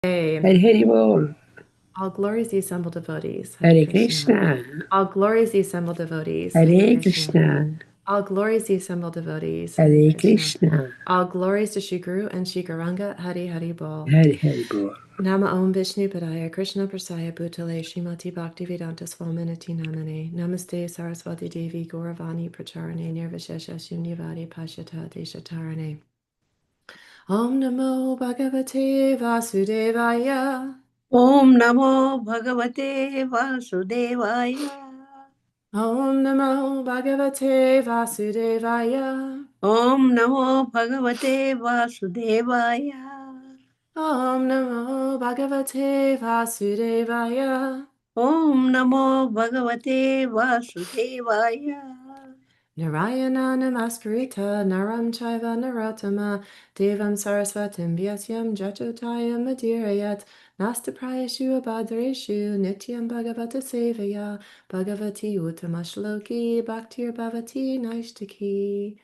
Hari Hari Bol. All glories the assembled devotees. Hare Hare Krishna. Krishna. All glories the assembled devotees. Hare Hare Krishna. Krishna. All glories the assembled devotees. Hare Hare Krishna. Krishna. All glories to Shri Guru and Shri Gauranga. Hari Hari Bol. Hari Hari Bol. Nama Om Vishnu Padaya Krishna Prasaya Bhutale Srimati Bhakti Vedanta Swaminati Namane Namaste Saraswati Devi Gauravani Pracharane Nirvishesha Shunyavadi Pashyata Deshatarane Om Namo Bhagavate Vasudevaya Om Namo Bhagavate Vasudevaya. Om Namo Bhagavate Vasudevaya. Om Namo Bhagavate Vasudevaya. Om Namo Bhagavate Vasudevaya. Om Namo Bhagavate Vasudevaya. Narayana Namaskritha Naram Chaiva Narottama Devam Saraswatim Vyasyam Jatotayam Adirayat Nastaprayashu Abhadreshu Nityam Bhagavata Sevaya Bhagavati Uttamashloki Bhaktir Bhavati Naishtaki.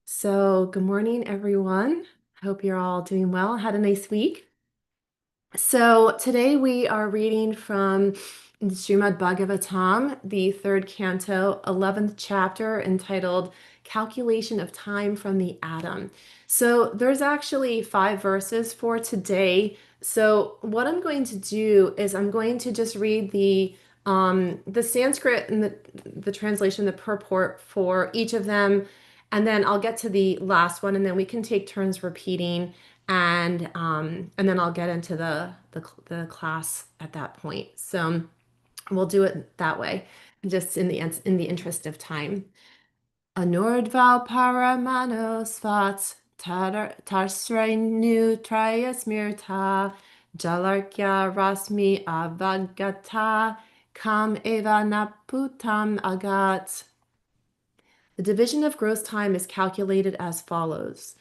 So, good morning, everyone. Hope you're all doing well. Had a nice week. So, today we are reading from the Srimad Bhagavatam, the third canto, 11th chapter, entitled Calculation of Time from the Atom. So, there's actually 5 verses for today. So, what I'm going to do is I'm going to just read the Sanskrit and the translation, the purport for each of them, and then I'll get to the last one, and then we can take turns repeating, and then I'll get into the class at that point. So we'll do it that way, just in the interest of time. Anordval paramanos tarsrenu trayasmirta jalarkya rasmi avagata kam eva naputam agat. The division of gross time is calculated as follows.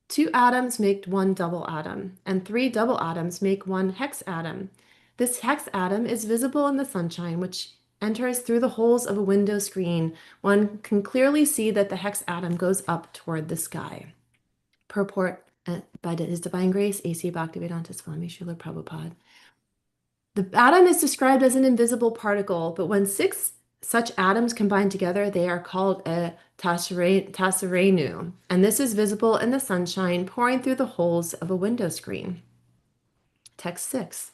2 atoms make 1 double atom, and 3 double atoms make 1 hex atom. This hex atom is visible in the sunshine, which enters through the holes of a window screen. One can clearly see that the hex atom goes up toward the sky. Purport by His Divine Grace, A.C. Bhaktivedanta Swami Srila Prabhupada. The atom is described as an invisible particle, but when 6 such atoms combine together, they are called a tasarenu, and this is visible in the sunshine pouring through the holes of a window screen. Text 6.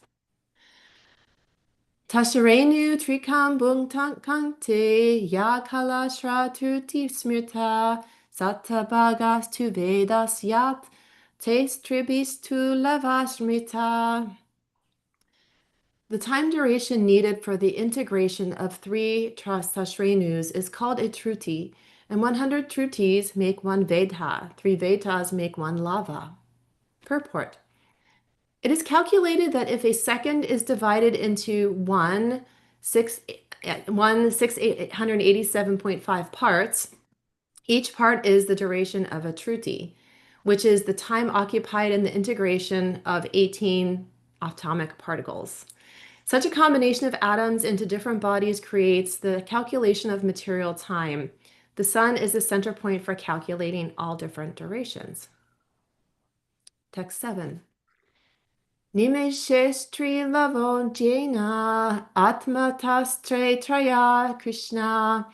Tasarenu trikam bhungtankante ya kalashra truti smrta satabhagas tu vedas yat tes tribis tu lavasmrita. The time duration needed for the integration of 3 Sashrenus is called a truti, and 100 trutis make 1 Vedha. 3 Vedhas make 1 lava. Purport. It is calculated that if a second is divided into 1,687.5 parts, each part is the duration of a truti, which is the time occupied in the integration of 18 atomic particles. Such a combination of atoms into different bodies creates the calculation of material time. The sun is the center point for calculating all different durations. Text 7. Nimeshestri lavo jena atmatastre traya Krishna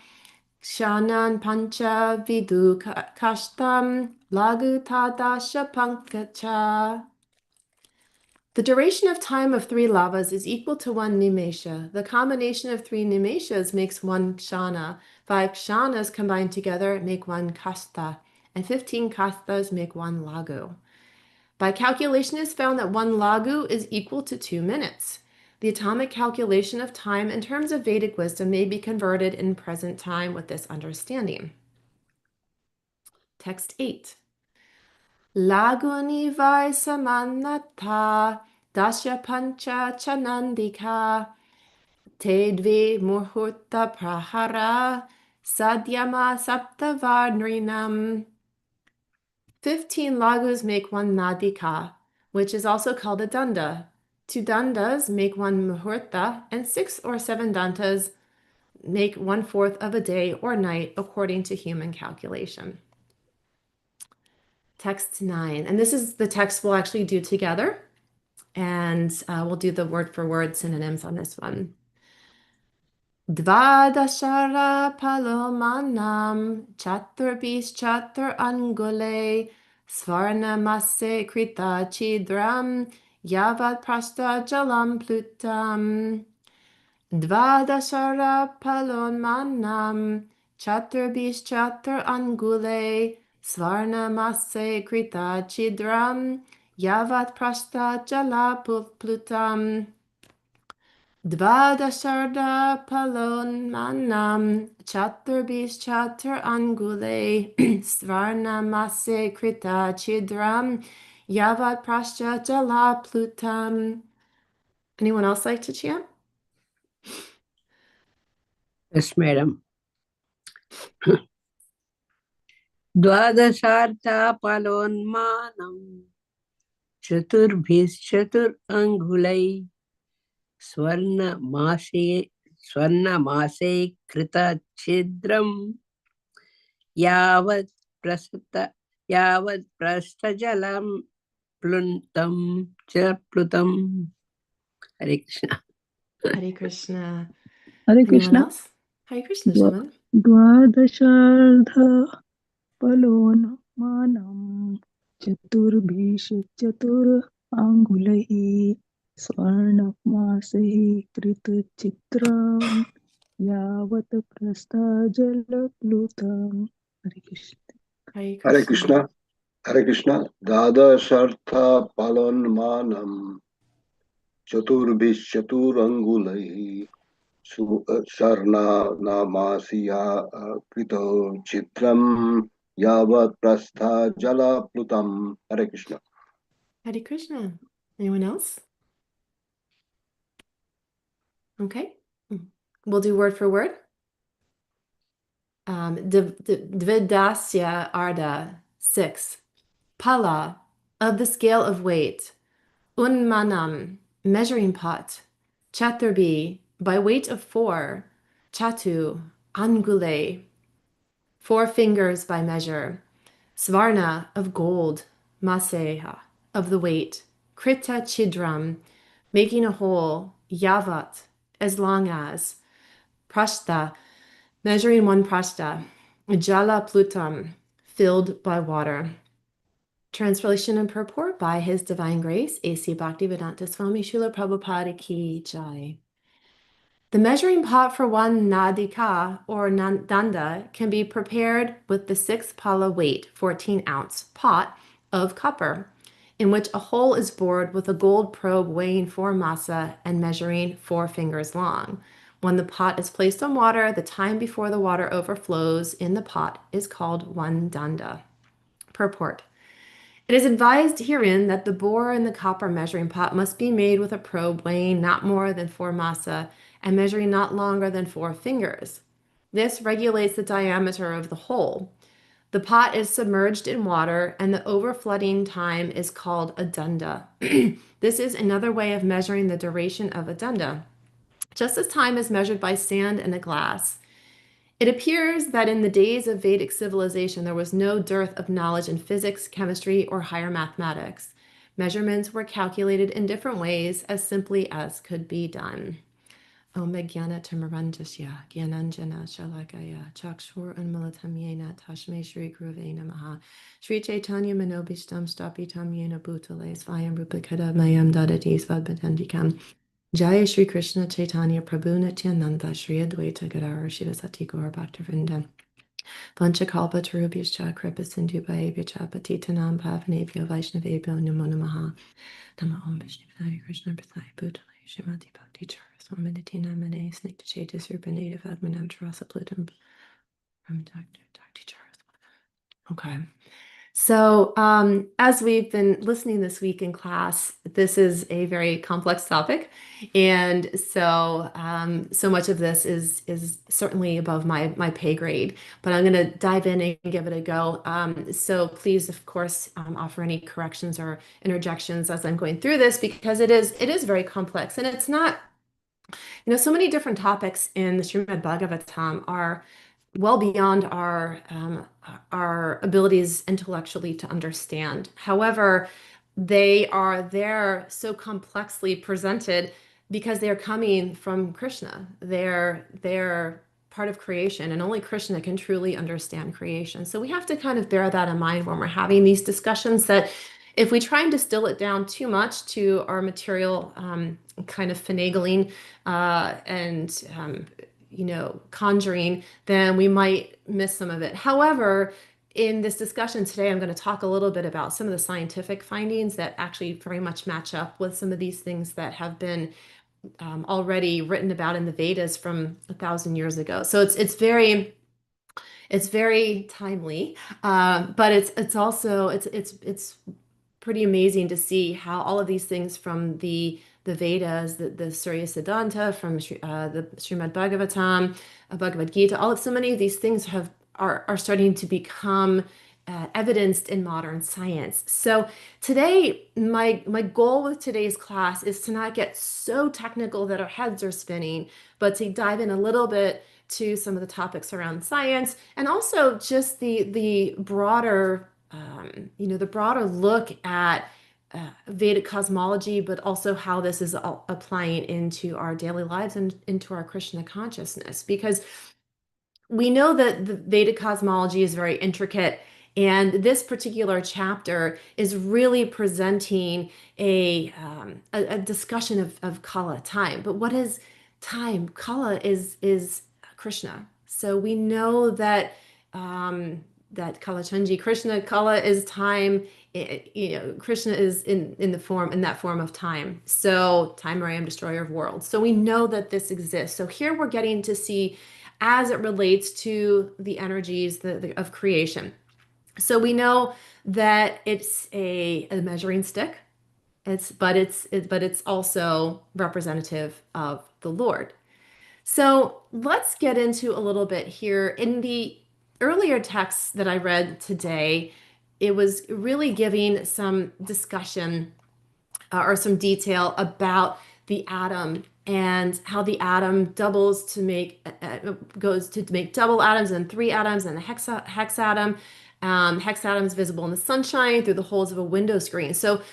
kshanan pancha vidu kashtam lagutadasha pankacha. The duration of time of 3 lavas is equal to 1 nimesha. The combination of 3 nimeshas makes 1 kshana. 5 kshanas combined together make 1 kasta, and 15 kastas make 1 lagu. By calculation, it is found that 1 lagu is equal to 2 minutes. The atomic calculation of time in terms of Vedic wisdom may be converted in present time with this understanding. Text 8. Laguni vai samanata dasya pancha chanandika te dve muhurta prahara sadyama saptavarnrinam. 15 lagus make 1 nadika, which is also called a danda. 2 dandas make 1 muhurta, and 6 or 7 dantas make 1/4 of a day or night according to human calculation. Text 9, and this is the text we'll actually do together. And we'll do the word for word synonyms on this one. Dvadashara palomanam chaturbis chatur angule svarna masse krita chidram yavad prasta jalam plutam. Dvadashara palomanam chaturbis chatur angule svarna masse krita chidram yavat prasta jala plutam. Dvadasharda palonmanam chaturbis chatur angule svarnamase krita chidram yavat prascha jala plutam. Anyone else like to chant? Yes, madam. द्वादशार्तापलोन्मानम् चतुर्भिश्चतुरङ्गुलै स्वर्णमासे कृतच्छिद्रम् यावत् पृष्ठजलं प्लुतं. Hare Krishna. Hare Krishna. Hare Anyone Krishna. else? Hare Krishna, Shaman. द्वादशार्धपलोन्मानं चतुर्भिश्चतुरङ्गुलैः स्वर्णमासैः कृतचित्रं यावत् प्रस्थाजलप्लुतम्. Hare Krishna. Hare Hare Krishna. Krishna. Hare Krishna. Dadashartha palonmanam chaturangulaihi sarna namasiya krito chitram yavat prastha jala plutam. Hare Krishna. Hare Krishna. Anyone else? Okay. We'll do word for word. Dvidasya Arda 6. Pala, of the scale of weight. Unmanam, measuring pot. Chaturbi, by weight of 4. Chatu, angule, 4 fingers by measure. Svarna, of gold. Maseha, of the weight. Krita chidram, making a hole. Yavat, as long as. Prashta, measuring 1 prashta. Jala plutam, filled by water. Translation and purport by His Divine Grace, A.C. Bhaktivedanta Swami Srila Prabhupada Ki Jai. The measuring pot for 1 nadika or danda can be prepared with the 6 pala weight, 14-ounce pot of copper, in which a hole is bored with a gold probe weighing 4 masa and measuring 4 fingers long. When the pot is placed on water, the time before the water overflows in the pot is called 1 danda. Purport. It is advised herein that the bore in the copper measuring pot must be made with a probe weighing not more than 4 masa and measuring not longer than 4 fingers. This regulates the diameter of the hole. The pot is submerged in water and the overflooding time is called a danda. This is another way of measuring the duration of a danda, just as time is measured by sand in a glass. It appears that in the days of Vedic civilization, there was no dearth of knowledge in physics, chemistry, or higher mathematics. Measurements were calculated in different ways as simply as could be done. Om Jnana Timirandasya Gyananjana Shalakaya Chakshur Unmalatam Yena Tashme Shri Guruve Namaha Shri Chaitanya Manobishtam Stapitam Yena Bhutale Svayam Rupakada Mayam Dadati Svadbhatandikam Jaya Shri Krishna Chaitanya Prabhu Nityananda Shri Advaita Gadara Shivasati Gaur Bhaktivinoda Vanchakalpa Tarubhyascha Kripa Sindhu Bhaevyacha Patitanam Pavanebhyo Vaishnavebhyo Namo Namaha Nama Om Vishnu Padaya Krishna Prasaya Bhutale Shrimati Bhakti Chara Swaminiti Namane Snigta Chaita Surpaneda Vadmanam Charasa Plutam from Dr. Chara. Okay. So, as we've been listening this week in class, this is a very complex topic, and so so much of this is certainly above my pay grade. But I'm going to dive in and give it a go. So please, of course, offer any corrections or interjections as I'm going through this because it is very complex, and it's not. So many different topics in the Srimad Bhagavatam are well beyond our abilities intellectually to understand. However, they are there so complexly presented because they're coming from Krishna. They're part of creation, and only Krishna can truly understand creation. So we have to kind of bear that in mind when we're having these discussions, that if we try and distill it down too much to our material kind of finagling and conjuring, then we might miss some of it. However, in this discussion today, I'm going to talk a little bit about some of the scientific findings that actually very much match up with some of these things that have been already written about in the Vedas from 1,000 years ago. So it's very timely, but it's also it's pretty amazing to see how all of these things from the Vedas, the Surya Siddhanta, from the Srimad Bhagavatam, Bhagavad Gita, so many of these things are starting to become evidenced in modern science. So today, my goal with today's class is to not get so technical that our heads are spinning, but to dive in a little bit to some of the topics around science, and also just the broader the broader look at Vedic cosmology, but also how this is applying into our daily lives and into our Krishna consciousness. Because we know that the Vedic cosmology is very intricate, and this particular chapter is really presenting a discussion of Kala, time. But what is time? Kala is Krishna. So we know that that Kala Chanji, Krishna, Kala is time. Krishna is in that form of time. So time, I am destroyer of worlds. So we know that this exists. So here we're getting to see as it relates to the energies of creation. So we know that it's a measuring stick. But it's also representative of the Lord. So let's get into a little bit here. In the earlier texts that I read today, it was really giving some discussion or some detail about the atom and how the atom doubles to make goes to make double atoms and three atoms and a hex atom. Hex atom is visible in the sunshine through the holes of a window screen. So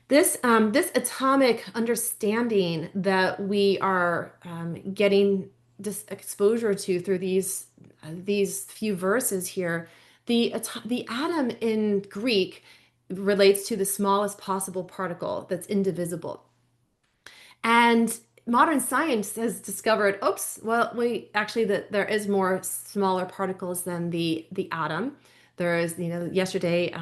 this atomic understanding that we are getting this exposure to through these few verses here, the atom in Greek relates to the smallest possible particle that's indivisible. And modern science has discovered, that there is more smaller particles than the atom. There is, yesterday,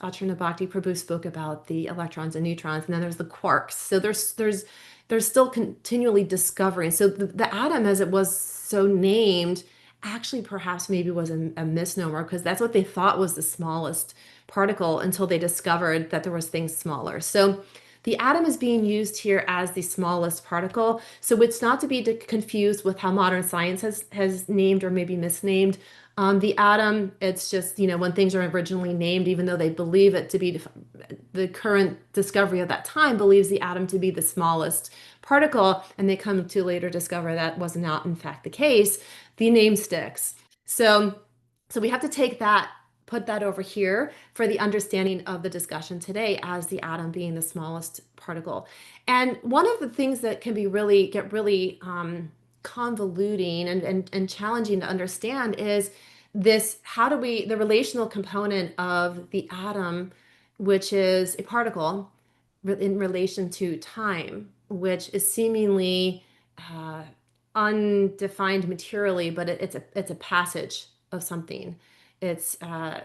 Acharya Bhakti Prabhu spoke about the electrons and neutrons, and then there's the quarks. So there's still continually discovering. So the atom, as it was so named, actually perhaps maybe was a misnomer, because that's what they thought was the smallest particle until they discovered that there was things smaller. So the atom is being used here as the smallest particle. So it's not to be confused with how modern science has named or maybe misnamed the atom. It's just, when things are originally named, even though they believe it to be the current discovery of that time believes the atom to be the smallest particle, and they come to later discover that was not in fact the case, the name sticks. So we have to take that, put that over here for the understanding of the discussion today as the atom being the smallest particle. And one of the things that can be really convoluting and challenging to understand is this: the relational component of the atom, which is a particle, in relation to time, which is seemingly undefined materially, but it's a passage of something. It's they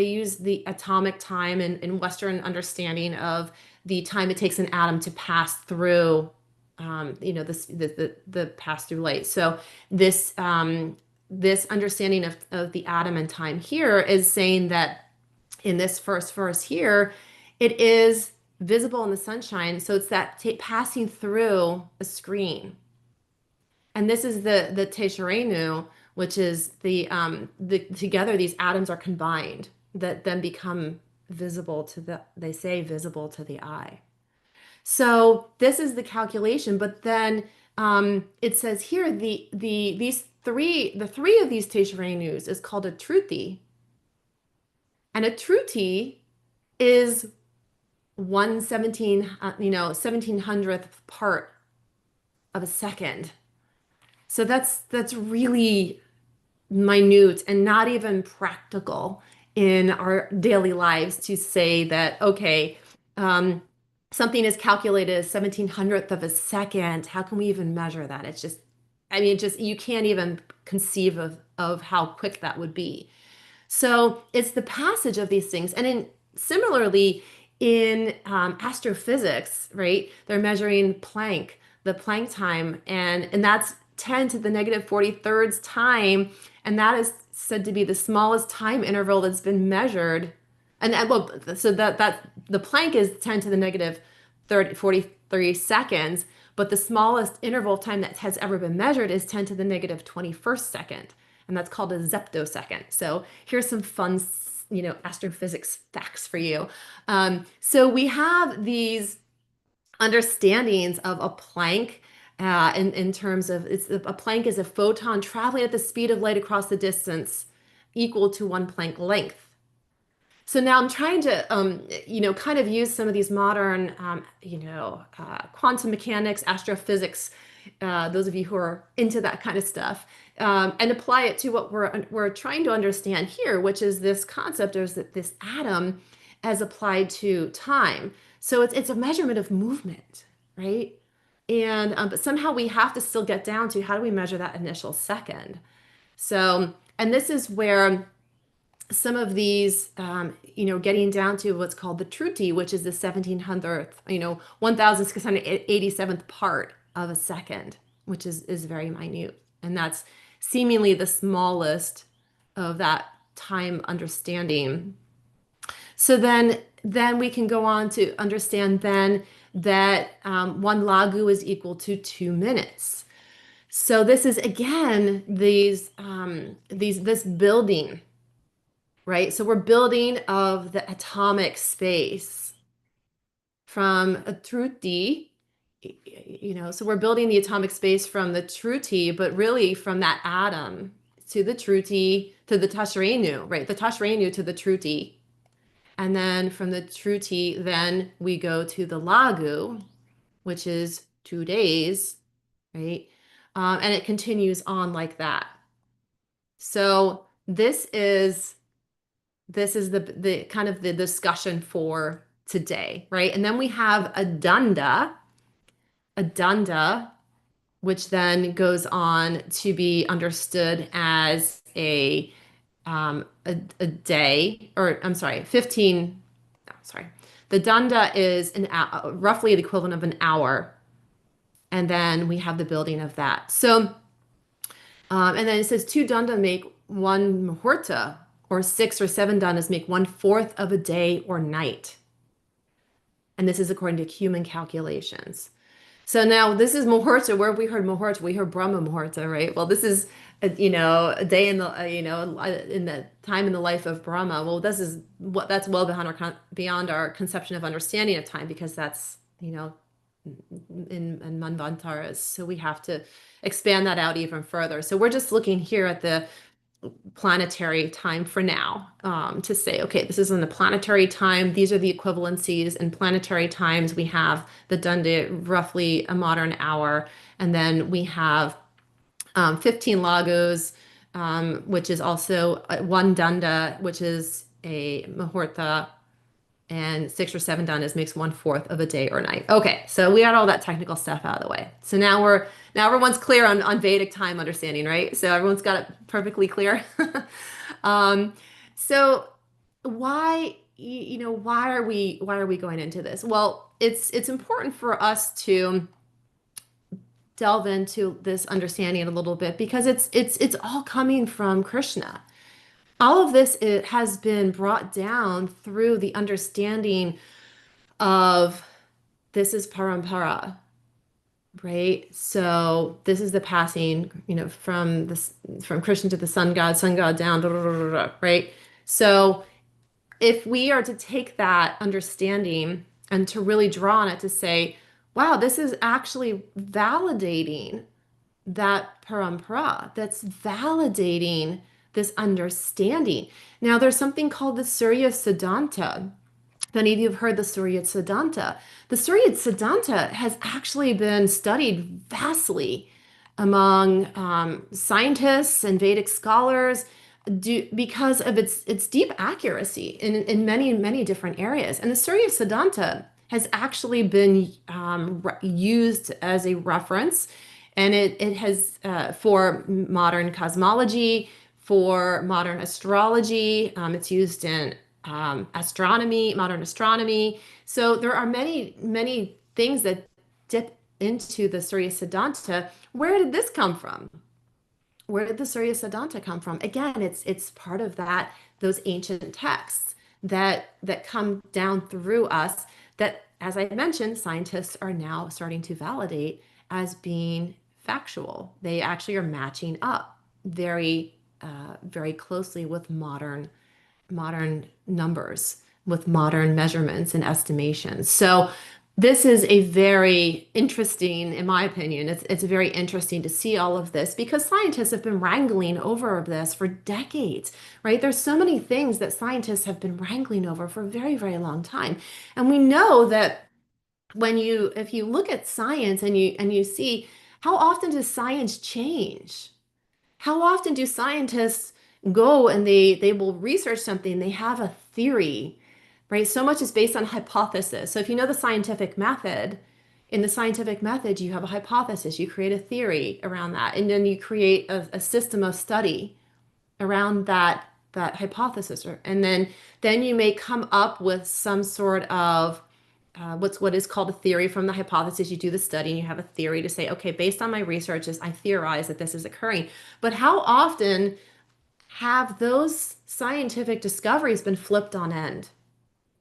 use the atomic time in Western understanding of the time it takes an atom to pass through the pass through light. So this understanding of the atom and time here is saying that in this first verse here, it is visible in the sunshine. So it's that passing through a screen. And this is the Tesharenu, which is together these atoms are combined that then become visible visible to the eye. So this is the calculation, but then it says here the three of these Tesharenus is called a Truthi. And a truti is 1700th part of a second. So that's really minute and not even practical in our daily lives to say that, okay, um, something is calculated as 1700th of a second. How can we even measure that? It's just, I mean, just you can't even conceive of how quick that would be. So it's the passage of these things. And similarly, in astrophysics, right, they're measuring Planck, the Planck time, and that's 10 to the negative 43rd time. And that is said to be the smallest time interval that's been measured. And well, so that the Planck is 10 to the negative 43 seconds, but the smallest interval of time that has ever been measured is 10 to the negative 21st second. And that's called a zeptosecond. So here's some fun, astrophysics facts for you. So we have these understandings of a Planck in terms of a Planck is a photon traveling at the speed of light across the distance equal to 1 Planck length. So now I'm trying to, kind of use some of these modern, quantum mechanics, astrophysics, those of you who are into that kind of stuff, and apply it to what we're trying to understand here, which is this concept of this atom as applied to time. So it's a measurement of movement, right? And but somehow we have to still get down to how do we measure that initial second. So, and this is where some of these, getting down to what's called the truti, which is the 1700th, 1687th part of a second, which is very minute. And that's seemingly the smallest of that time understanding. So then we can go on to understand then that 1 lagu is equal to 2 minutes. So this is again this building, right? So we're building of the atomic space from a truti, so we're building the atomic space from the truti, but really from that atom to the truti to the tashrenu, right? The tashrenu to the truti. And then from the truti, then we go to the lagu, which is 2 days, right? And it continues on like that. So this is the kind of the discussion for today, right? And then we have a dunda, which then goes on to be understood as a day, or I'm sorry, 15. No, sorry. The dunda is roughly the equivalent of an hour. And then we have the building of that. So, and then it says 2 dunda make 1 muhurta, or 6 or 7 dandas make 1/4 of a day or night. And this is according to human calculations. So now this is muhurta. Where have we heard muhurta? We heard Brahma muhurta, right? Well, this is a day in the in the time in the life of Brahma. Well, that's well beyond our conception of understanding of time, because that's in Manvantaras. So we have to expand that out even further. So we're just looking here at the planetary time for now, to say, okay, this is in the planetary time. These are the equivalencies. In planetary times, we have the dunda, roughly a modern hour. And then we have 15 lagos, which is also 1 dunda, which is a muhurta, and 6 or 7 dandas makes 1/4 of a day or night. Okay, so we got all that technical stuff out of the way. So now everyone's clear on Vedic time understanding, right? So everyone's got it perfectly clear. So why are we going into this? Well, it's important for us to delve into this understanding a little bit, because it's all coming from Krishna. All of this has been brought down through the understanding of this is parampara, right? So this is the passing, from Krishna to the sun god down, right? So if we are to take that understanding and to really draw on it to say, wow, this is actually validating that parampara, that's validating this understanding. Now, there's something called the Surya Siddhanta. If any of you have heard the Surya Siddhanta, the Surya Siddhanta has actually been studied vastly among scientists and Vedic scholars because of its deep accuracy in many different areas. And the Surya Siddhanta has actually been used as a reference, and it has for modern cosmology, for modern astrology. It's used in astronomy, modern astronomy. So there are many things that dip into the Surya Siddhanta. Where did this come from? Where did the Surya Siddhanta come from? Again, it's part of those ancient texts that come down through us that, as I mentioned, scientists are now starting to validate as being factual. They actually are matching up very closely with modern numbers, with modern measurements and estimations. So this is a very interesting, in my opinion, it's very interesting to see all of this because scientists have been wrangling over this for decades, right? There's so many things that scientists have been wrangling over for a very long time. And we know that if you look at science and you see how often does science change? How often do scientists go and they will research something, they have a theory, right? So much is based on hypothesis. So if you know the scientific method, in the scientific method, you have a hypothesis, you create a theory around that, and then you create a system of study around that hypothesis, and then you may come up with some sort of what is called a theory from the hypothesis. You do the study and you have a theory to say, okay, based on my researches, I theorize that this is occurring. But how often have those scientific discoveries been flipped on end,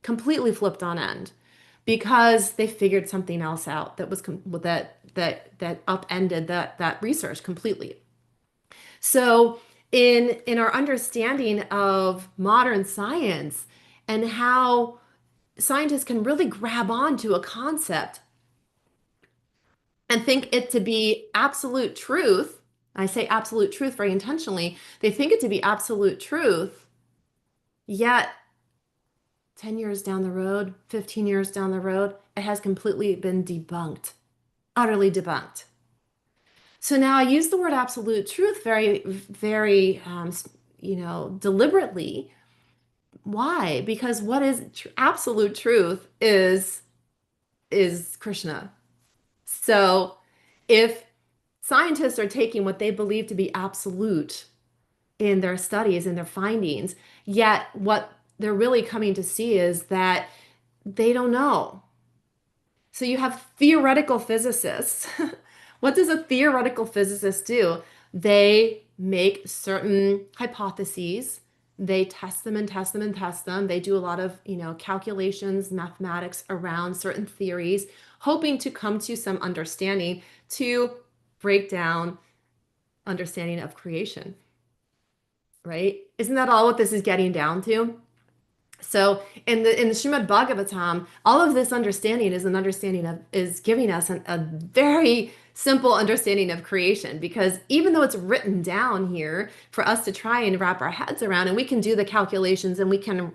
completely flipped on end, because they figured something else out that was that upended that research completely? So in our understanding of modern science and how scientists can really grab onto a concept and think it to be absolute truth. I say absolute truth very intentionally. They think it to be absolute truth, yet 10 years down the road, 15 years down the road, it has completely been debunked, utterly debunked. So now I use the word absolute truth very deliberately. Why? Because what is absolute truth is Krishna. So if scientists are taking what they believe to be absolute in their studies and their findings, yet what they're really coming to see is that they don't know. So you have theoretical physicists. What does a theoretical physicist do? They make certain hypotheses. They test them and test them and test them. They do a lot of, calculations, mathematics around certain theories, hoping to come to some understanding to break down understanding of creation, right? Isn't that all what this is getting down to? So in the Srimad Bhagavatam, all of this understanding is giving us a very simple understanding of creation, because even though it's written down here for us to try and wrap our heads around, and we can do the calculations and we can,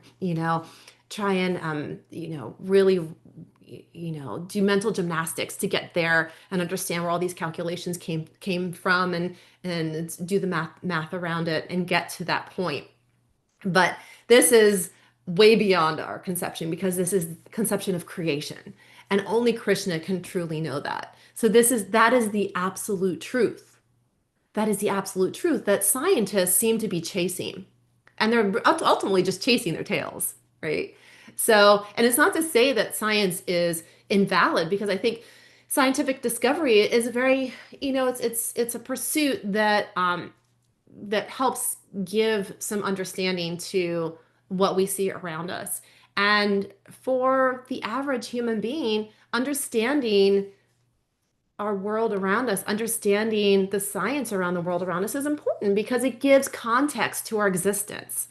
try and, really, do mental gymnastics to get there and understand where all these calculations came from and do the math around it and get to that point. But this is way beyond our conception, because this is conception of creation, and only Krishna can truly know that. So that is the absolute truth. That is the absolute truth that scientists seem to be chasing, and they're ultimately just chasing their tails, right? So, and it's not to say that science is invalid, because I think scientific discovery is very, it's a pursuit that helps give some understanding to what we see around us. And for the average human being, understanding our world around us, understanding the science around the world around us is important, because it gives context to our existence.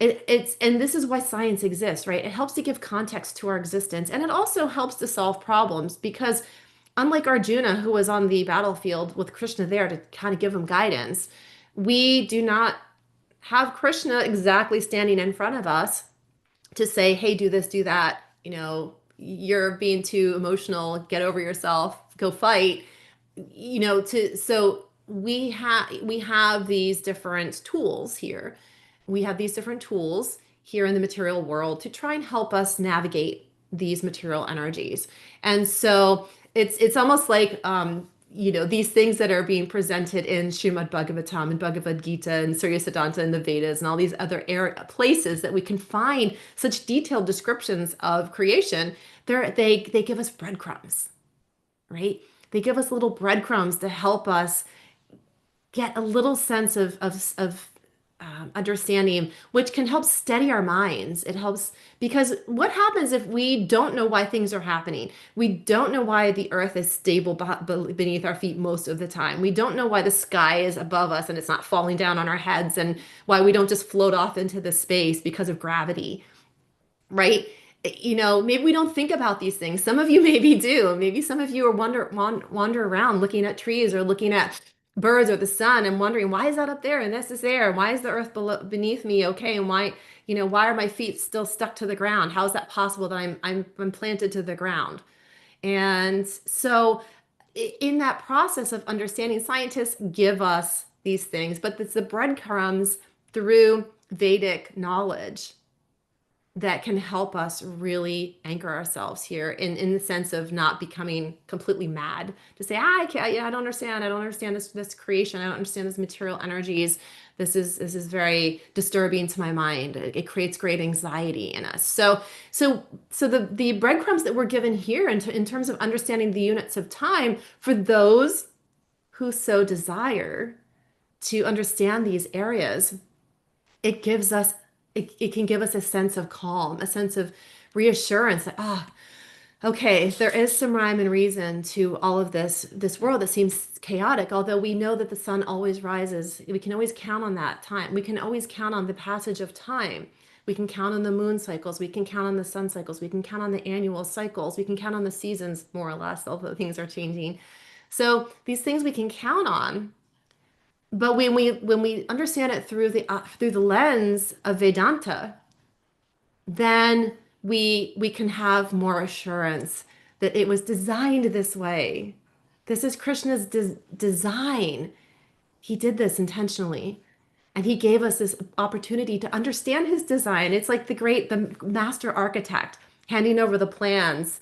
And this is why science exists, right? It helps to give context to our existence, and it also helps to solve problems, because unlike Arjuna, who was on the battlefield with Krishna there to kind of give him guidance, we do not have Krishna exactly standing in front of us to say, hey, do this, do that, you're being too emotional, get over yourself, go fight, so we have these different tools here. We have these different tools here in the material world to try and help us navigate these material energies. And so it's almost like these things that are being presented in Srimad Bhagavatam and Bhagavad Gita and Surya Siddhanta and the Vedas and all these other places that we can find such detailed descriptions of creation. They give us breadcrumbs, right? They give us little breadcrumbs to help us get a little sense of understanding, which can help steady our minds. It helps because what happens if we don't know why things are happening? We don't know why the earth is stable beneath our feet most of the time. We don't know why the sky is above us and it's not falling down on our heads, and why we don't just float off into the space because of gravity, right? Maybe we don't think about these things. Some of you maybe do. Maybe some of you are wander around looking at trees or looking at birds or the sun and wondering, why is that up there and this is there? Why is the earth beneath me? Okay, and why are my feet still stuck to the ground? How is that possible that I'm planted to the ground? And so in that process of understanding, scientists give us these things, but it's the breadcrumbs through Vedic knowledge that can help us really anchor ourselves here in the sense of not becoming completely mad to say, I can't, I don't understand. I don't understand this creation. I don't understand this material energies. This is very disturbing to my mind. It creates great anxiety in us. So the breadcrumbs that we're given here in terms of understanding the units of time for those who so desire to understand these areas, it gives us it can give us a sense of calm, a sense of reassurance that okay, there is some rhyme and reason to all of this world that seems chaotic. Although we know that the sun always rises, we can always count on that time. We can always count on the passage of time. We can count on the moon cycles. We can count on the sun cycles. We can count on the annual cycles. We can count on the seasons, more or less, although things are changing. So these things we can count on. But when we understand it through the lens of Vedanta, then we can have more assurance that it was designed this way. This is Krishna's design. He did this intentionally, and he gave us this opportunity to understand his design. It's like the master architect handing over the plans,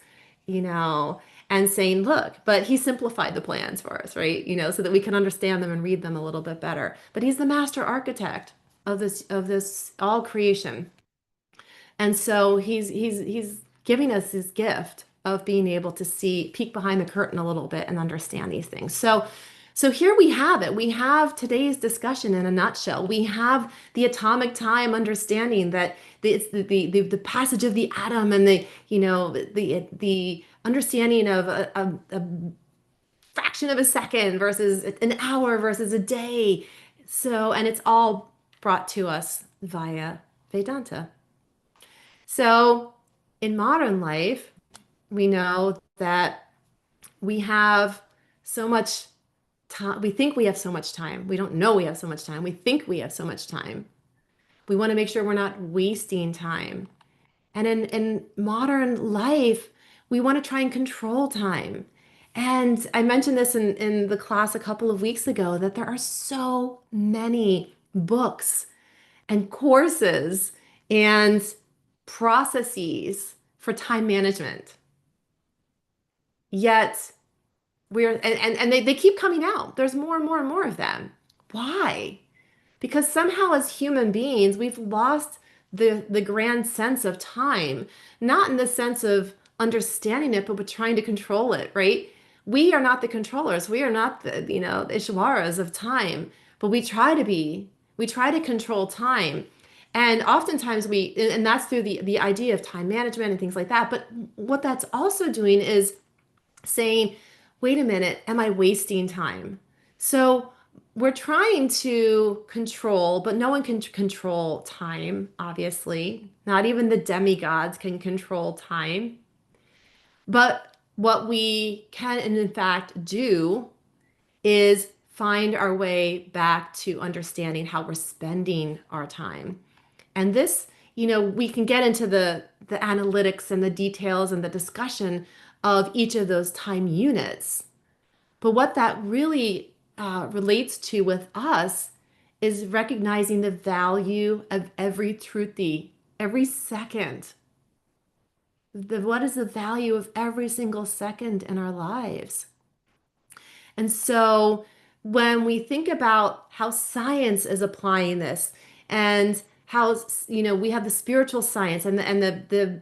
and saying, look, but he simplified the plans for us, right? So that we can understand them and read them a little bit better. But he's the master architect of this all creation. And so he's giving us this gift of being able to peek behind the curtain a little bit and understand these things. So here we have it. We have today's discussion in a nutshell. We have the atomic time understanding that it's the passage of the atom, and the understanding of a fraction of a second versus an hour versus a day. And it's all brought to us via Vedanta. So in modern life, we know that we have so much time. We think we have so much time. We don't know we have so much time. We think we have so much time. We want to make sure we're not wasting time. And in modern life, we want to try and control time. And I mentioned this in the class a couple of weeks ago, that there are so many books and courses and processes for time management. Yet they keep coming out. There's more and more and more of them. Why? Because somehow as human beings, we've lost the grand sense of time, not in the sense of understanding it, but with trying to control it, right? We are not the controllers. We are not the Ishwaras of time, but we try to be. We try to control time. And oftentimes and that's through the idea of time management and things like that. But what that's also doing is saying, wait a minute, am I wasting time? So we're trying to control, but no one can control time, obviously. Not even the demigods can control time. But what we can, and in fact, do is find our way back to understanding how we're spending our time. And this, we can get into the analytics and the details and the discussion of each of those time units. But what that really relates to with us is recognizing the value of every truthi, every second. What is the value of every single second in our lives? And so when we think about how science is applying this and how, we have the spiritual science and the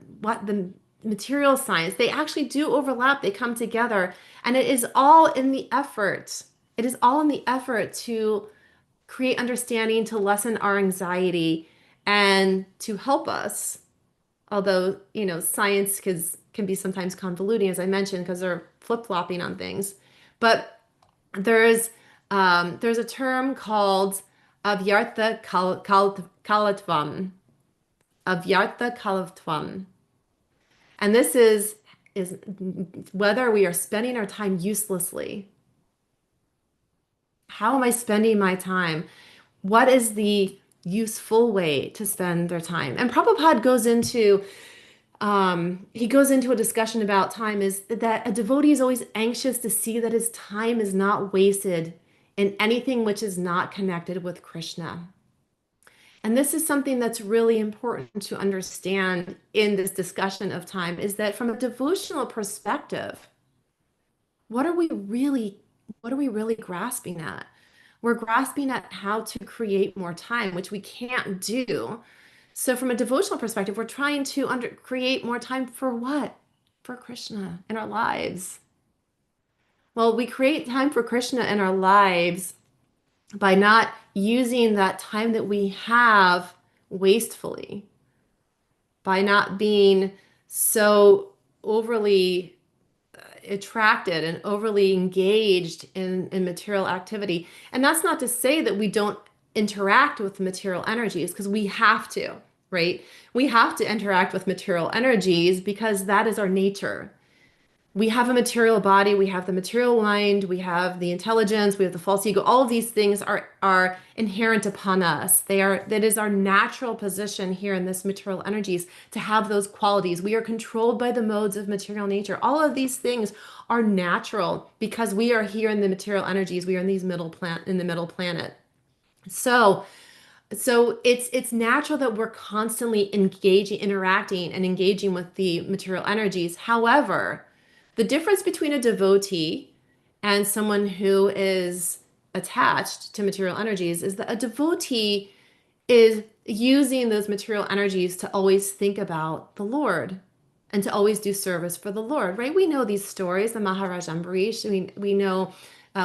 material science, they actually do overlap, they come together, and it is all in the effort. It is all in the effort to create understanding, to lessen our anxiety, and to help us. Although, science can be sometimes convoluting, as I mentioned, because they're flip-flopping on things. But there's a term called avyartha kalatvam. Avyartha kalatvam. And this is whether we are spending our time uselessly. How am I spending my time? What is the useful way to spend their time? And Prabhupada goes into a discussion about time, is that a devotee is always anxious to see that his time is not wasted in anything which is not connected with Krishna. And this is something that's really important to understand in this discussion of time, is that from a devotional perspective, what are we really grasping at? We're grasping at how to create more time, which we can't do. So from a devotional perspective, we're trying to create more time for what? For Krishna in our lives. Well, we create time for Krishna in our lives by not using that time that we have wastefully, by not being so overly attracted and overly engaged in material activity. And that's not to say that we don't interact with material energies, because we have to, right? We have to interact with material energies because that is our nature. We have a material body, we have the material mind, we have the intelligence, we have the false ego. All of these things are inherent upon us. That is our natural position here in this material energies, to have those qualities. We are controlled by the modes of material nature. All of these things are natural because we are here in the material energies. We are in the middle planet. So it's natural that we're constantly interacting and engaging with the material energies. However, the difference between a devotee and someone who is attached to material energies is that a devotee is using those material energies to always think about the Lord and to always do service for the Lord, right? We know these stories, the Maharaj Ambarish. We know,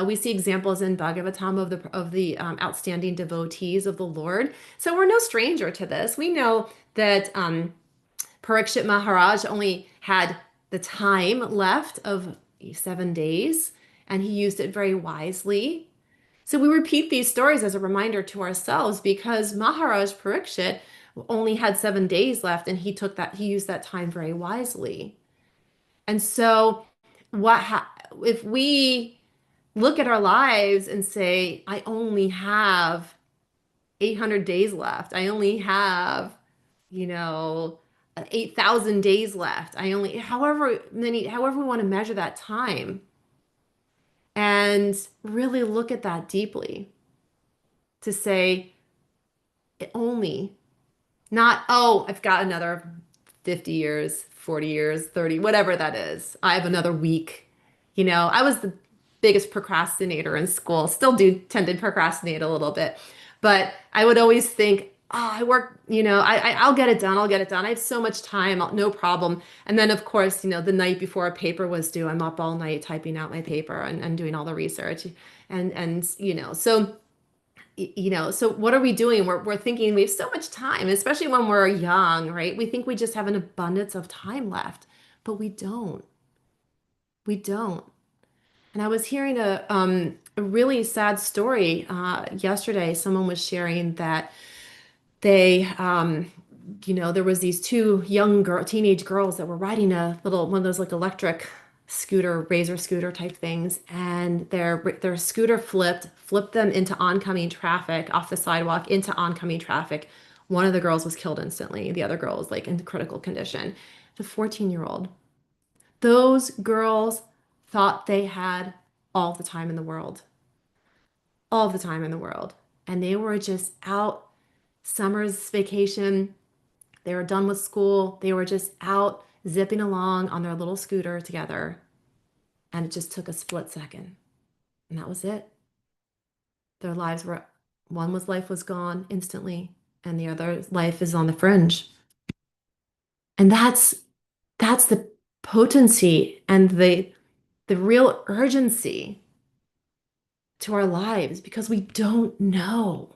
we see examples in Bhagavatam of the outstanding devotees of the Lord. So we're no stranger to this. We know that Parikshit Maharaj only had the time left of 7 days, and he used it very wisely. So we repeat these stories as a reminder to ourselves, because Maharaj Parikshit only had 7 days left, and he used that time very wisely. And so if we look at our lives and say, I only have 800 days left, I only have 8,000 days left. However we want to measure that time, and really look at that deeply, to say only, not, oh, I've got another 50 years, 40 years, 30, whatever that is. I have another week. I was the biggest procrastinator in school, still do tend to procrastinate a little bit, but I would always think, oh, I work, I'll get it done. I have so much time, no problem. And then of course, the night before a paper was due, I'm up all night typing out my paper and doing all the research. So what are we doing? We're thinking we have so much time, especially when we're young, right? We think we just have an abundance of time left, but we don't. We don't. And I was hearing a really sad story yesterday. Someone was sharing that they, there was these two young teenage girls that were riding one of those like electric razor scooter type things, and their scooter flipped them into oncoming traffic off the sidewalk into oncoming traffic. One of the girls was killed instantly. The other girl was like in critical condition. The 14-year-old. Those girls thought they had all the time in the world. All the time in the world. And they were just out, summer's vacation. They were done with school. They were just out zipping along on their little scooter together. And it just took a split second. And that was it. Their lives were, one's life was gone instantly, and the other life is on the fringe. And that's the potency and the real urgency to our lives, because we don't know.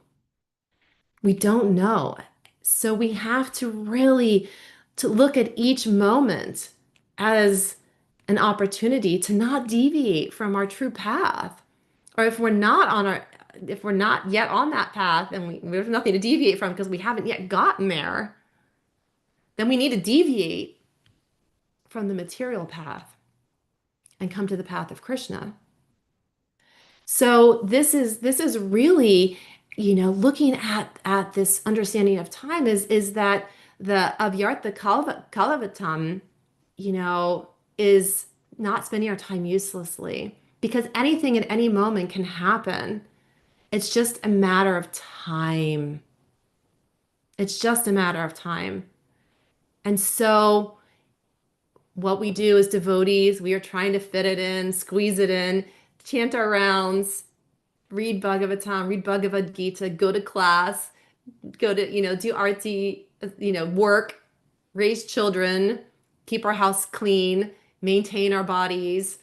We don't know. So we have to really to look at each moment as an opportunity to not deviate from our true path. Or if we're not yet on that path and we have nothing to deviate from because we haven't yet gotten there, then we need to deviate from the material path and come to the path of Krishna. So this is really, looking at this understanding of time is that the avyartha kalavatam, is not spending our time uselessly, because anything at any moment can happen. It's just a matter of time. It's just a matter of time. And so what we do as devotees, we are trying to fit it in, squeeze it in, chant our rounds, read Bhagavatam, read Bhagavad Gita, go to class, go to, do arti, work, raise children, keep our house clean, maintain our bodies,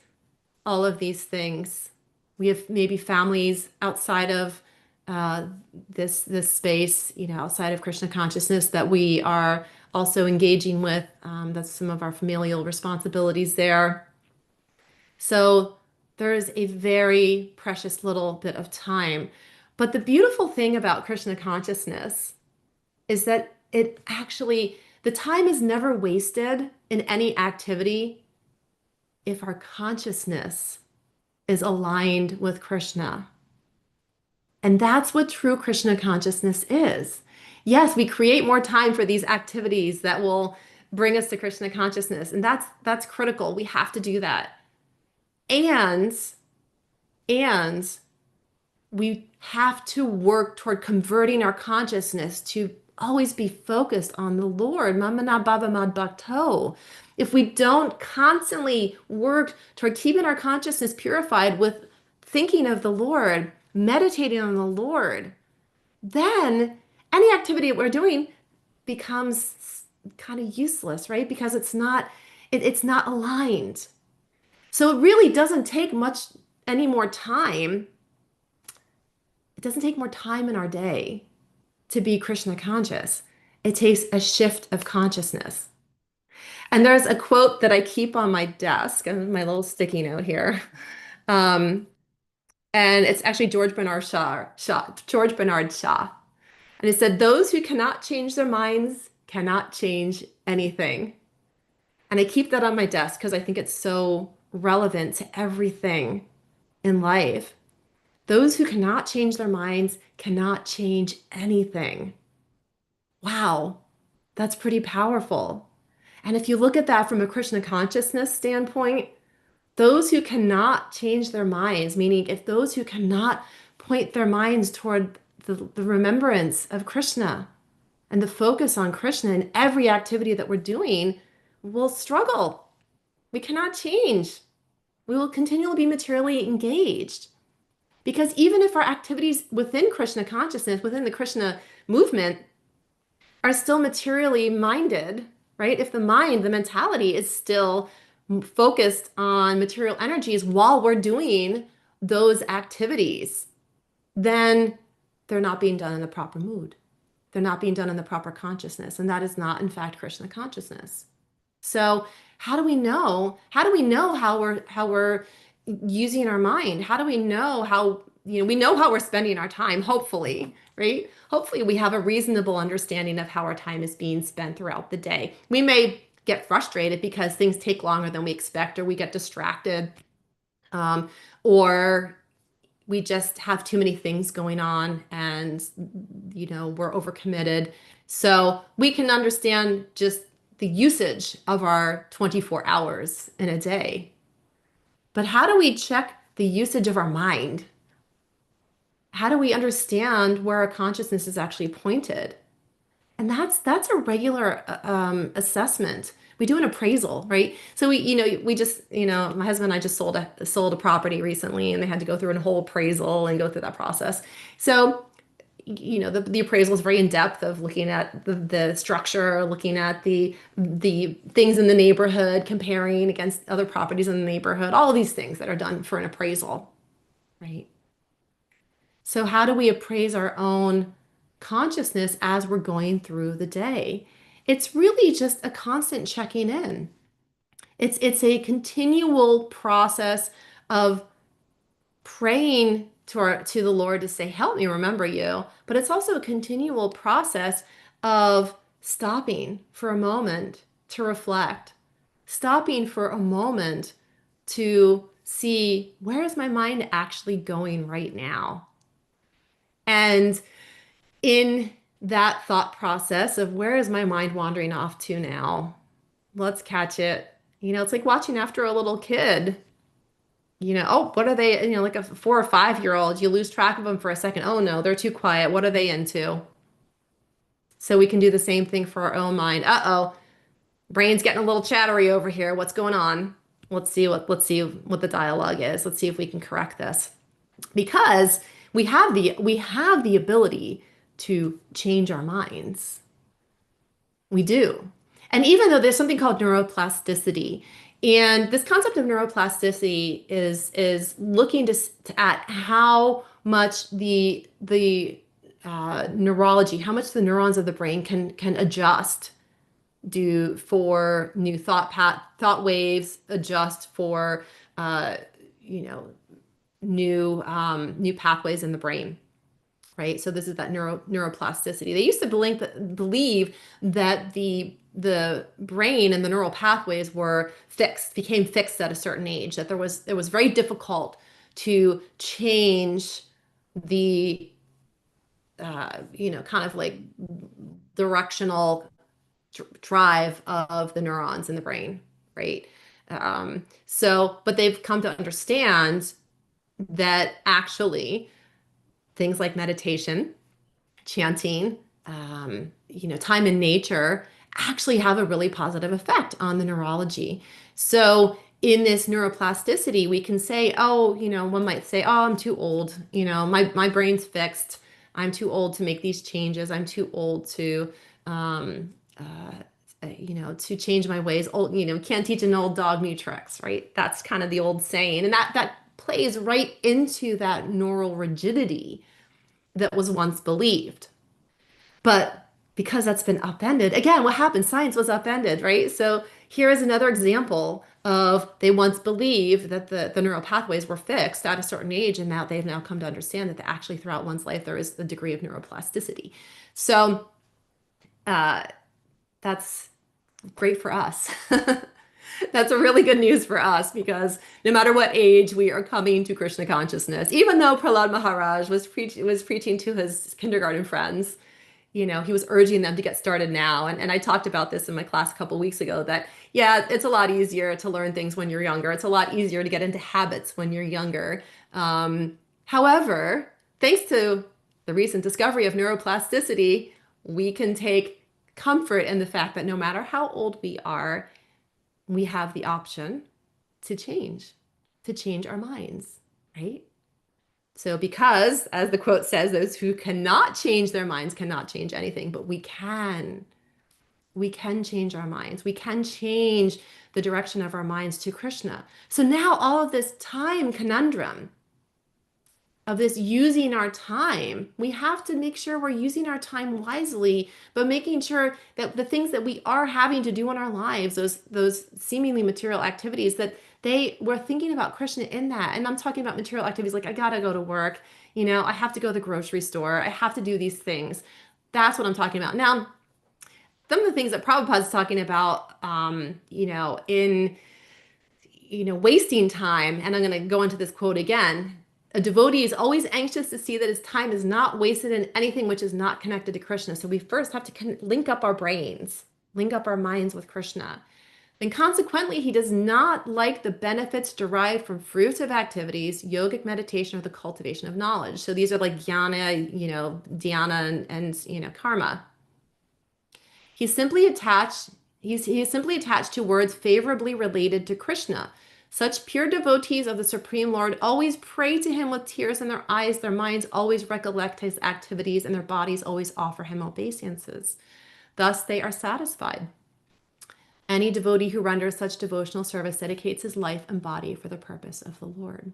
all of these things. We have maybe families outside of this space, outside of Krishna consciousness that we are also engaging with. That's some of our familial responsibilities there. So there's a very precious little bit of time. But the beautiful thing about Krishna consciousness is that the time is never wasted in any activity if our consciousness is aligned with Krishna. And that's what true Krishna consciousness is. Yes, we create more time for these activities that will bring us to Krishna consciousness, and that's critical. We have to do that. And we have to work toward converting our consciousness to always be focused on the Lord. Mamana bhava mad bhakto. If we don't constantly work toward keeping our consciousness purified with thinking of the Lord, meditating on the Lord, then any activity that we're doing becomes kind of useless, right? Because it's not aligned. So it really doesn't take any more time. It doesn't take more time in our day to be Krishna conscious. It takes a shift of consciousness. And there's a quote that I keep on my desk, my little sticky note here. And it's actually George Bernard Shaw. And it said, "Those who cannot change their minds cannot change anything." And I keep that on my desk because I think it's so relevant to everything in life. Those who cannot change their minds cannot change anything. Wow, that's pretty powerful. And if you look at that from a Krishna consciousness standpoint, those who cannot change their minds, meaning if those who cannot point their minds toward the remembrance of Krishna and the focus on Krishna in every activity that we're doing, will struggle. We cannot change. We will continually be materially engaged. Because even if our activities within Krishna consciousness, within the Krishna movement, are still materially minded, right? If the mind, the mentality is still focused on material energies while we're doing those activities, then they're not being done in the proper mood. They're not being done in the proper consciousness. And that is not, in fact, Krishna consciousness. So how do we know? How do we know how we're using our mind? How do we know how, we know how we're spending our time, hopefully, right? Hopefully we have a reasonable understanding of how our time is being spent throughout the day. We may get frustrated because things take longer than we expect, or we get distracted, or we just have too many things going on, and we're overcommitted. So we can understand just the usage of our 24 hours in a day. But how do we check the usage of our mind? How do we understand where our consciousness is actually pointed? And that's a regular assessment. We do an appraisal, right? So we just, my husband and I just sold a property recently, and they had to go through a whole appraisal and go through that process. So, the appraisal is very in depth, of looking at the structure, looking at the things in the neighborhood, comparing against other properties in the neighborhood, all of these things that are done for an appraisal, right? So how do we appraise our own consciousness as we're going through the day? It's really just a constant checking in. It's a continual process of praying to the Lord to say, help me remember you. But it's also a continual process of stopping for a moment to reflect, stopping for a moment to see, where is my mind actually going right now? And in that thought process of, where is my mind wandering off to now? Let's catch it. It's like watching after a little kid. Oh, what are they, like a 4 or 5-year-old, you lose track of them for a second. Oh no, they're too quiet. What are they into? So we can do the same thing for our own mind. Uh-oh, brain's getting a little chattery over here. What's going on? Let's see what the dialogue is. Let's see if we can correct this. Because we have the ability to change our minds. We do. And even though there's something called neuroplasticity, and this concept of neuroplasticity is looking at how much the neurology, how much the neurons of the brain can adjust, do for new thought waves, adjust for new pathways in the brain. Right. So this is that neuroplasticity. They used to believe that the brain and the neural pathways became fixed at a certain age, that it was very difficult to change the, kind of like directional drive of the neurons in the brain. Right. But they've come to understand that actually things like meditation, chanting, time in nature actually have a really positive effect on the neurology. So in this neuroplasticity, we can say, one might say, oh, I'm too old. My brain's fixed. I'm too old to make these changes. I'm too old to, to change my ways. Old, can't teach an old dog new tricks, right? That's kind of the old saying. And that plays right into that neural rigidity that was once believed. But because that's been upended, again, what happened? Science was upended, right? So here is another example of, they once believed that the neural pathways were fixed at a certain age, and now they've come to understand that actually throughout one's life there is a degree of neuroplasticity. So that's great for us. That's a really good news for us, because no matter what age we are coming to Krishna consciousness, even though Prahlad Maharaj was preaching to his kindergarten friends, he was urging them to get started now. And I talked about this in my class a couple of weeks ago, that, yeah, it's a lot easier to learn things when you're younger. It's a lot easier to get into habits when you're younger. However, thanks to the recent discovery of neuroplasticity, we can take comfort in the fact that no matter how old we are, we have the option to change our minds, right? So because, as the quote says, those who cannot change their minds cannot change anything, but we can change our minds. We can change the direction of our minds to Krishna. So now all of this time conundrum of this using our time, we have to make sure we're using our time wisely, but making sure that the things that we are having to do in our lives, those seemingly material activities, that we're thinking about Krishna in that. And I'm talking about material activities like, I gotta go to work, I have to go to the grocery store, I have to do these things. That's what I'm talking about. Now, some of the things that Prabhupada's talking about, in wasting time, and I'm going to go into this quote again. A devotee is always anxious to see that his time is not wasted in anything which is not connected to Krishna. So we first have to link up our brains, link up our minds with Krishna. And consequently, he does not like the benefits derived from fruitive activities, yogic meditation, or the cultivation of knowledge. So these are like jnana, dhyana, and karma. He's simply attached. He is simply attached to words favorably related to Krishna. Such pure devotees of the Supreme Lord always pray to him with tears in their eyes. Their minds always recollect his activities, and their bodies always offer him obeisances. Thus, they are satisfied. Any devotee who renders such devotional service dedicates his life and body for the purpose of the Lord.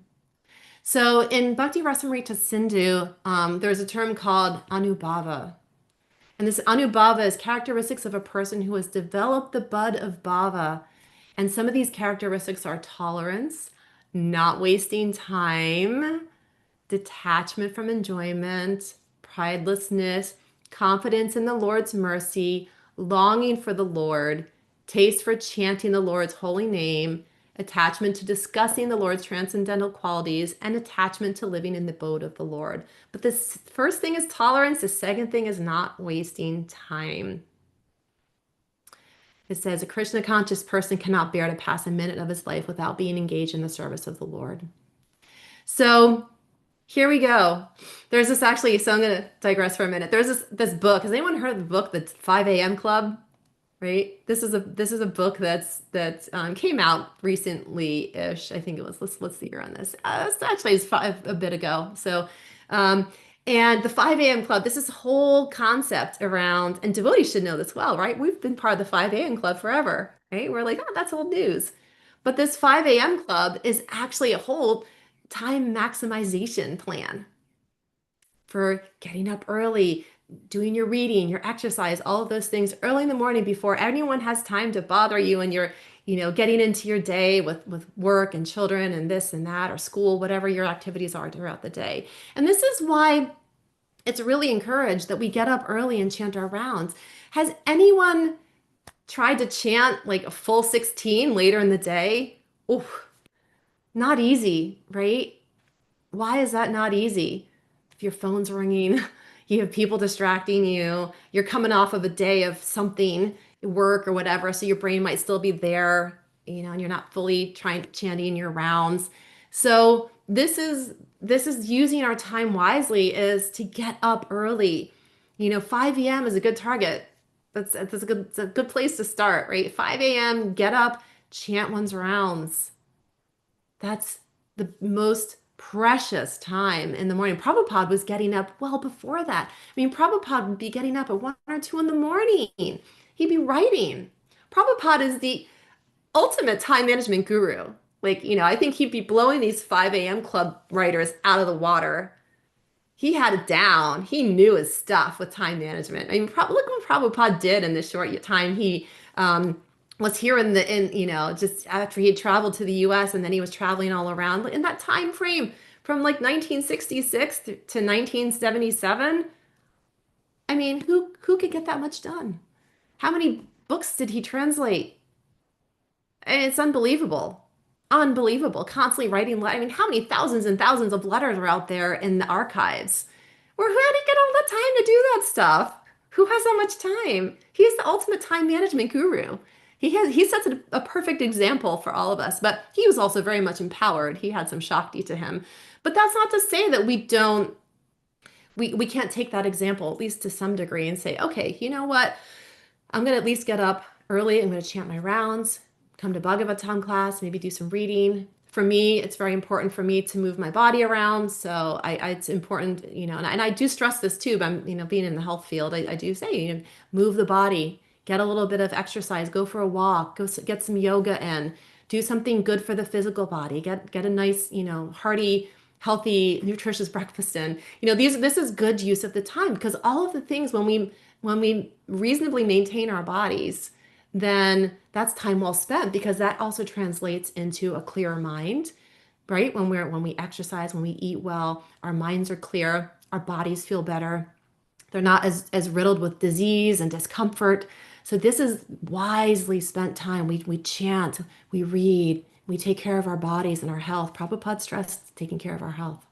So in Bhakti Rasamrita Sindhu, there's a term called anubhava. And this anubhava is characteristics of a person who has developed the bud of bhava. And some of these characteristics are tolerance, not wasting time, detachment from enjoyment, pridelessness, confidence in the Lord's mercy, longing for the Lord, taste for chanting the Lord's holy name, attachment to discussing the Lord's transcendental qualities, and attachment to living in the abode of the Lord. But this first thing is tolerance. The second thing is not wasting time. It says a Krishna conscious person cannot bear to pass a minute of his life without being engaged in the service of the Lord. So here we go. There's this actually, so I'm going to digress for a minute. There's this book. Has anyone heard of the book, The 5 a.m. Club? Right? This is a book that came out recently-ish. I think it was, what's the year on this? It's a bit ago. So, and the 5 a.m. Club, this is a whole concept around, and devotees should know this well, right? We've been part of the 5 a.m. Club forever, right? We're like, oh, that's old news. But this 5 a.m. Club is actually a whole time maximization plan for getting up early, doing your reading, your exercise, all of those things early in the morning before anyone has time to bother you, and you're, getting into your day with work and children and this and that, or school, whatever your activities are throughout the day. And this is why it's really encouraged that we get up early and chant our rounds. Has anyone tried to chant like a full 16 later in the day? Oh, not easy, right? Why is that not easy? If your phone's ringing, you have people distracting you, you're coming off of a day of something, work or whatever, so your brain might still be there, and you're not fully chanting your rounds. So this is using our time wisely, is to get up early. 5 a.m. is a good target. That's a good place to start, right? 5 a.m., get up, chant one's rounds. That's the most precious time in the morning. Prabhupada was getting up well before that. Prabhupada would be getting up at 1 or 2 in the morning. He'd be writing. Prabhupada is the ultimate time management guru. I think he'd be blowing these 5 a.m. club writers out of the water. He had it down. He knew his stuff with time management. Look what Prabhupada did in this short time. He was here just after he had traveled to the US, and then he was traveling all around in that time frame from 1966 to 1977. Who could get that much done? How many books did he translate? It's unbelievable. Unbelievable. Constantly writing. How many thousands and thousands of letters are out there in the archives? Where how did he get all the time to do that stuff? Who has that much time? He is the ultimate time management guru. He sets a perfect example for all of us, but he was also very much empowered. He had some Shakti to him. But that's not to say that we can't take that example, at least to some degree, and say, okay, you know what? I'm going to at least get up early. I'm going to chant my rounds, come to Bhagavatam class, maybe do some reading. For me, it's very important for me to move my body around. So it's important, and I do stress this too, but being in the health field, I do say, move the body, get a little bit of exercise, go for a walk, go get some yoga in, do something good for the physical body, get a nice, hearty, healthy, nutritious breakfast in. This is good use of the time, because all of the things, when we reasonably maintain our bodies, then that's time well spent, because that also translates into a clearer mind, right? When we exercise, when we eat well, our minds are clear, our bodies feel better. They're not as riddled with disease and discomfort. So this is wisely spent time. We chant, we read, we take care of our bodies and our health. Prabhupada stressed taking care of our health.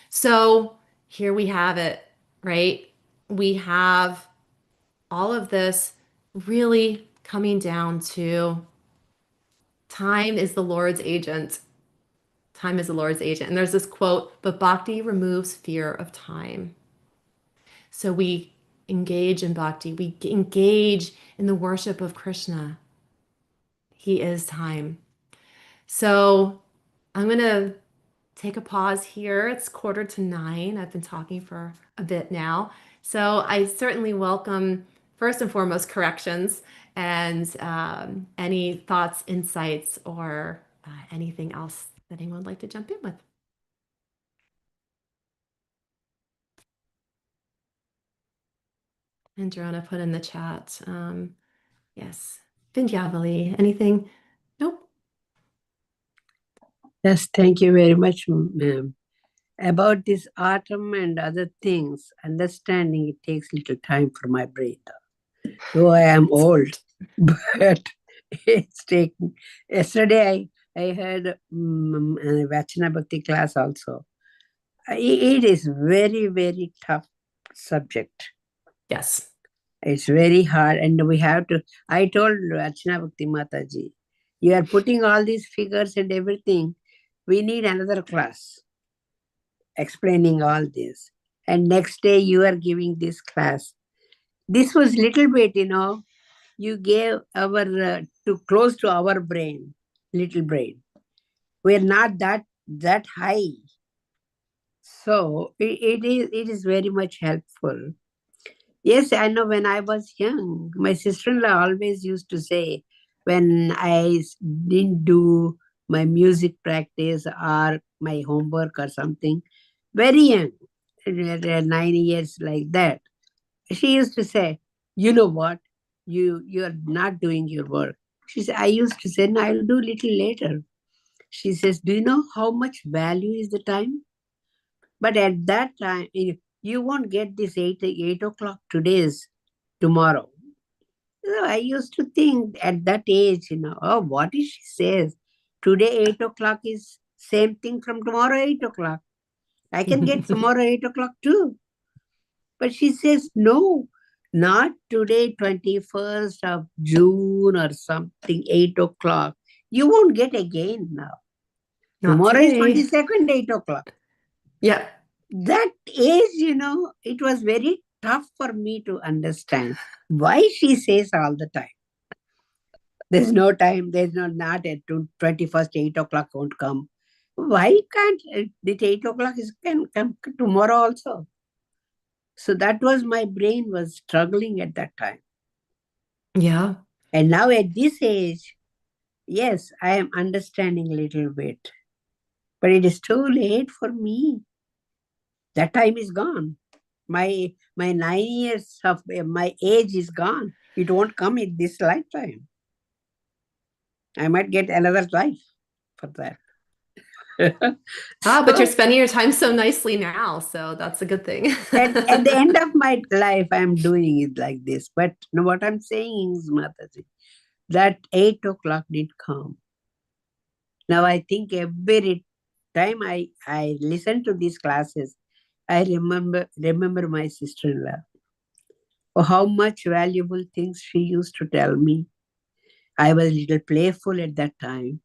So here we have it, right? We have all of this really coming down to time is the Lord's agent. Time is the Lord's agent. And there's this quote, but bhakti removes fear of time. So we engage in bhakti, we engage in the worship of Krishna. He is time. So I'm going to take a pause here. It's 8:45. I've been talking for a bit now. So I certainly welcome, first and foremost, corrections and any thoughts, insights, or anything else that anyone would like to jump in with. And Jerona put in the chat. Yes. Vindhyavali, anything? Nope. Yes, thank you very much, ma'am. About this autumn and other things, understanding it takes little time for my brain. Though I am old, but it's taking. Yesterday I heard a Vachana Bhakti class also. It is very, very tough subject. Yes. It's very hard, and we have to. I told Vachana Bhakti Mataji, you are putting all these figures and everything. We need another class explaining all this. And next day you are giving this class. This was little bit, you gave our to close to our brain, little brain. We're not that high. So it is very much helpful. Yes, I know when I was young, my sister-in-law always used to say, when I didn't do my music practice or my homework or something, very young, 9 years like that, she used to say, you know what, you're not doing your work. She said, I used to say, no, I'll do little later. She says, do you know how much value is the time? But at that time, you won't get this 8 o'clock today's tomorrow. So I used to think at that age, oh, what is she says? Today 8 o'clock is same thing from tomorrow 8 o'clock. I can get tomorrow 8 o'clock too. But she says, no, not today, 21st of June or something, 8 o'clock. You won't get again now. Not Tomorrow today. is 22nd, 8 o'clock. Yeah. That age, it was very tough for me to understand why she says all the time. There's no time, there's not at 21st, 8 o'clock won't come. Why can't the 8 o'clock can come tomorrow also? So that was my brain was struggling at that time. Yeah. And now at this age, yes, I am understanding a little bit. But it is too late for me. That time is gone. My 9 years of my age is gone. It won't come in this lifetime. I might get another life for that. But you're spending your time so nicely now, so that's a good thing. at the end of my life, I'm doing it like this. But what I'm saying is, Mataji, that 8 o'clock did come. Now I think every time I listen to these classes, I remember my sister-in-law. Oh, how much valuable things she used to tell me. I was a little playful at that time.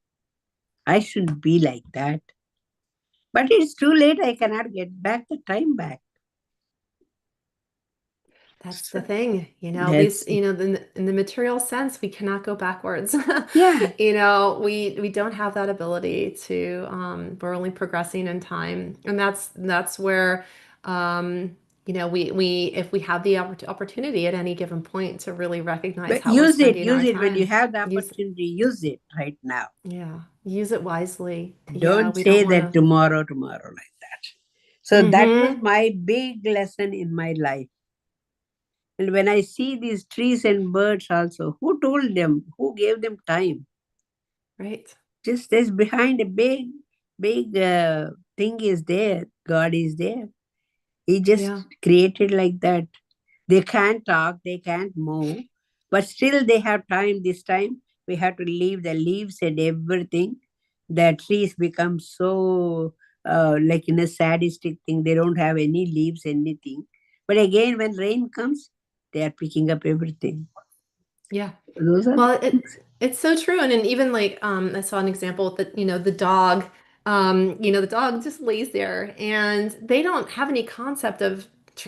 I shouldn't be like that. But it's too late. I cannot get back the time back. That's the thing, at least, in the material sense, we cannot go backwards. Yeah. We don't have that ability to, we're only progressing in time. And that's where, we if we have the opportunity at any given point to really recognize But how we're spending our use it time. when you have the opportunity. Use it right now. Yeah, use it wisely. Don't we say don't that tomorrow like that. So that was my big lesson in my life. And when I see these trees and birds also, who told them? Who gave them time? Right. Just there's behind a big thing is there. God is there. He just created like that. They can't talk. They can't move. But still they have time. This time we have to leave the leaves and everything. The trees become so like in a sadistic thing. They don't have any leaves, anything. But again, when rain comes, they are picking up everything. Yeah. Those are Well, it's so true. And then even like I saw an example that, the dog, the dog just lays there and they don't have any concept of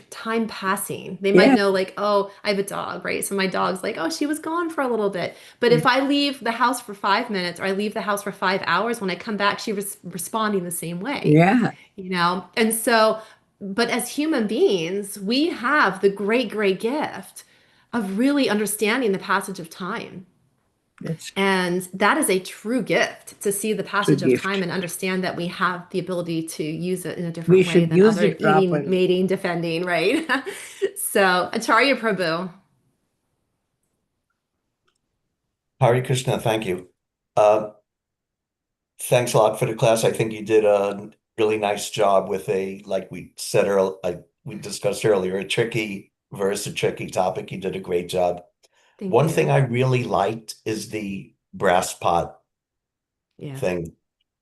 time passing. They might yeah. know like, oh, I have a dog, right? So my dog's like, oh, she was gone for a little bit. But if I leave the house for 5 minutes or I leave the house for 5 hours, when I come back, she was responding the same way, Yeah. And so, but as human beings, we have the great, great gift of really understanding the passage of time. That's And that is a true gift to see the true passage of gift. time and understand that we have the ability to use it in a We different way should than use other it eating, properly. mating, defending, right? So, Acharya Prabhu. Hare Krishna, thank you. Thanks a lot for the class. I think you did a really nice job with like we said earlier, like we discussed earlier, a tricky verse, a tricky topic. You did a great job. Thank One you. thing I really liked is the brass pot Yeah. thing.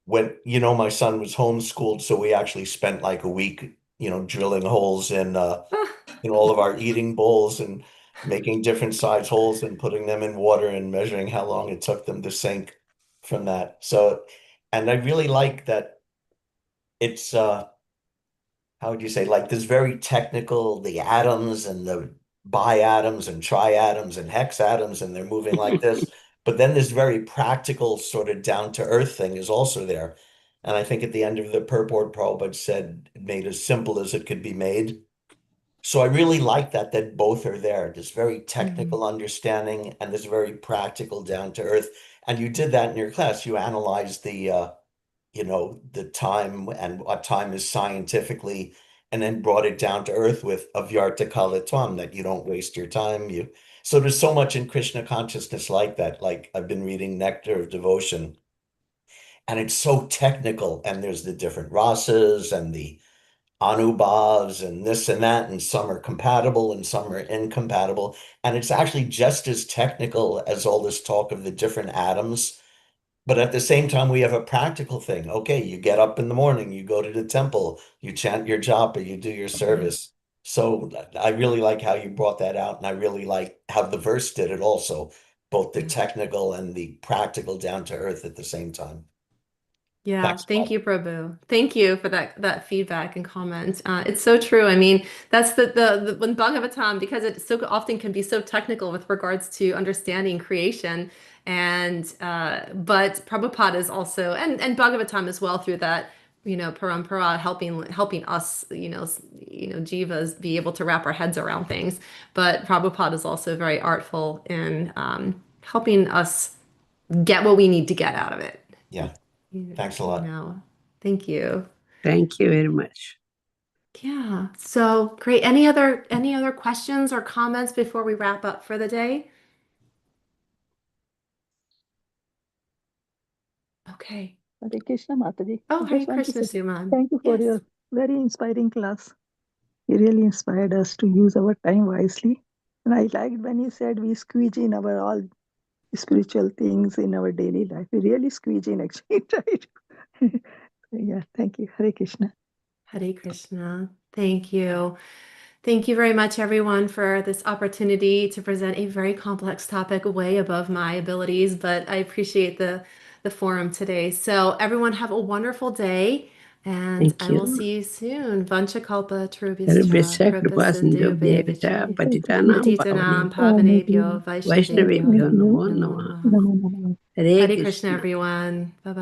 When, my son was homeschooled, so we actually spent like a week, drilling holes in all of our eating bowls and making different size holes and putting them in water and measuring how long it took them to sink from that. So, and I really like that it's how would you say, like this very technical, the atoms and the biatoms and triatoms and hexatoms, and they're moving like this. But then this very practical sort of down to earth thing is also there. And I think at the end of the purport, Prabhupada said it made as simple as it could be made. So I really like that both are there, this very technical understanding and this very practical down to earth. And you did that in your class. You analyzed the time and what time is scientifically, and then brought it down to earth with avyarta kalatvam, that you don't waste your time. So there's so much in Krishna consciousness like that. Like I've been reading Nectar of Devotion, and it's so technical, and there's the different rasas and the anubhavs and this and that, and some are compatible and some are incompatible. And it's actually just as technical as all this talk of the different atoms. But at the same time, we have a practical thing. Okay, you get up in the morning, you go to the temple, you chant your japa, you do your service. So I really like how you brought that out, and I really like how the verse did it also, both the technical and the practical down to earth at the same time. Yeah, Thanks a thank lot. you, Prabhu. Thank you for that feedback and comment. It's so true. I mean, that's the when Bhagavatam, because it so often can be so technical with regards to understanding creation, and but Prabhupada is also and Bhagavatam as well through that parampara helping us jivas be able to wrap our heads around things. But Prabhupada is also very artful in helping us get what we need to get out of it. Yeah. Thanks a lot. Thank you. Thank you very much. Yeah. So great. Any other questions or comments before we wrap up for the day? Okay. Hare Krishna Mataji. Oh, I Hare just want to Krishna, say Suman. thank you for Yes. your very inspiring class. You really inspired us to use our time wisely. And I liked when you said we squeeze in our all spiritual things in our daily life. We really squeeze in actually, right? Yeah, thank you. Hare Krishna. Hare Krishna. Thank you. Thank you very much, everyone, for this opportunity to present a very complex topic way above my abilities, but I appreciate the forum today. So everyone have a wonderful day, and Thank I will you. see you soon. Vanchakalpa Sarvesya tarubhyascha kripa kripa sindhubhya sindhubhya patitanam patitanam pavane pavanebhyo Vaishnavebhyo vaishnavebhyo namo namo namah. namo. Namo Namo. Hare Hare Krishna, Krishna. everyone. Bye-bye.